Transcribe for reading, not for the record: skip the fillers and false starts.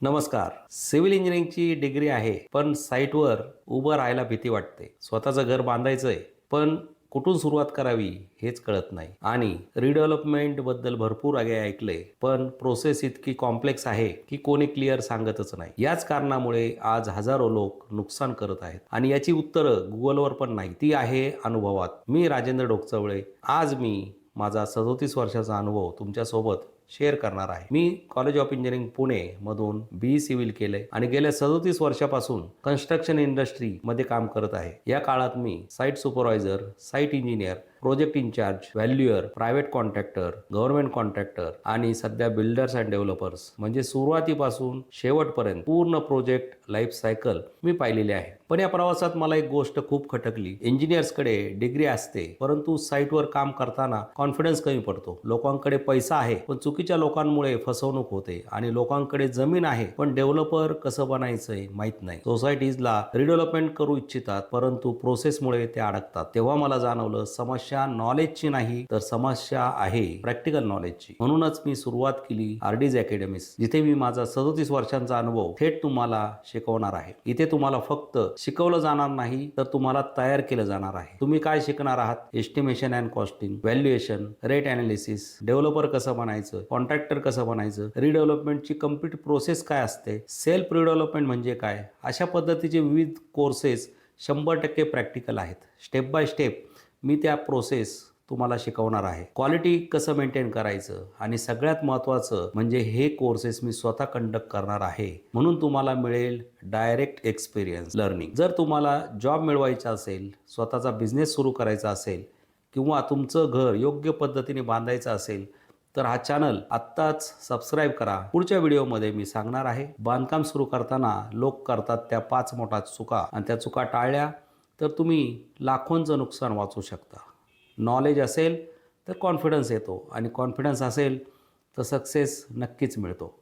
नमस्कार. Civil इंजिनिअरिंगची degree आहे, पण साईटवर उभं राहायला भीती वाटते. स्वतःचं घर बांधायचंय, पण कुठून सुरुवात करावी हेच कळत नाही. आणि रिडेव्हलपमेंटबद्दल भरपूर ऐकलंय, पण प्रोसेस इतकी कॉम्प्लेक्स आहे की कोणी क्लिअर सांगतच नाही. याच कारणामुळे आज हजारो लोक नुकसान करत आहेत आणि याची उत्तरं Googleवर पण नाही. ती आहे अनुभवात. मी राजेंद्र डोकचवळे. आज मी माझा 37 वर्षाचा अनुभव तुमच्यासोबत शेअर करणार आहे. मी कॉलेज ऑफ इंजिनिअरिंग पुणे मधून BE सिव्हिल केलंय आणि गेल्या 37 वर्षापासून कन्स्ट्रक्शन इंडस्ट्री मध्ये काम करत आहे. या काळात मी site supervisor, site engineer, project incharge, valuer, private contractor, government contractor आणि सध्या बिल्डर्स अँड डेव्हलपर्स म्हणजे सुरुवातीपासून शेवटपर्यंत पूर्ण प्रोजेक्ट लाईफ सायकल मी पाहिलेली आहे. पण या प्रवासात मला एक गोष्ट खूप खटकली. इंजिनियर्सकडे डिग्री असते, परंतु साईटवर काम करताना कॉन्फिडन्स कमी पडतो. लोकांकडे पैसा आहे, पण चुकीच्या लोकांमुळे फसवणूक होते आणि लोकांकडे जमीन आहे, पण डेव्हलपर कसं बनायचंय माहित नाही. सोसायटीजला रिडेव्हलपमेंट करू इच्छितात, परंतु प्रोसेसमुळे ते अडकतात. तेव्हा मला जाणवलं समस्या नॉलेजची नाही, तर समस्या आहे प्रॅक्टिकल नॉलेजची. म्हणूनच मी सुरुवात केली RD's अकॅडमीज, जिथे मी माझा 37 वर्षांचा अनुभव थेट तुम्हाला शिकवणार आहे. इथे तुम्हाला फक्त शिकवलं जाणार नाही, तर तुम्हाला तयार केलं जाणार आहे. तुम्ही काय शिकणार आहात? Estimation and costing, valuation, rate analysis, developer कसं बनायचं, कॉन्ट्रॅक्टर कसं बनायचं, रिडेव्हलपमेंटची कम्प्लीट प्रोसेस काय असते, सेल्फ रिडेव्हलपमेंट म्हणजे काय. अशा पद्धतीचे विविध कोर्सेस 100% प्रॅक्टिकल आहेत. स्टेप बाय स्टेप मी त्या प्रोसेस तुम्हाला शिकवणार आहे. क्वालिटी कसं मेंटेन करायचं आणि सगळ्यात महत्त्वाचं म्हणजे हे कोर्सेस मी स्वतः कंडक्ट करणार आहे, म्हणून तुम्हाला मिळेल डायरेक्ट एक्सपिरियन्स लर्निंग. जर तुम्हाला जॉब मिळवायचा असेल, स्वतःचा बिझनेस सुरू करायचा असेल किंवा तुमचं घर योग्य पद्धतीने बांधायचं असेल, तर हा चॅनल आत्ताच सबस्क्राईब करा. पुढच्या व्हिडिओमध्ये मी सांगणार आहे बांधकाम सुरू करताना लोक करतात त्या 5 मोठ्या चुका, आणि त्या चुका टाळल्या तर तुम्ही लाखोंचं नुकसान वाचवू शकता. नॉलेज असेल तर कॉन्फिडन्स येतो आणि कॉन्फिडन्स असेल तर सक्सेस नक्कीच मिळतो.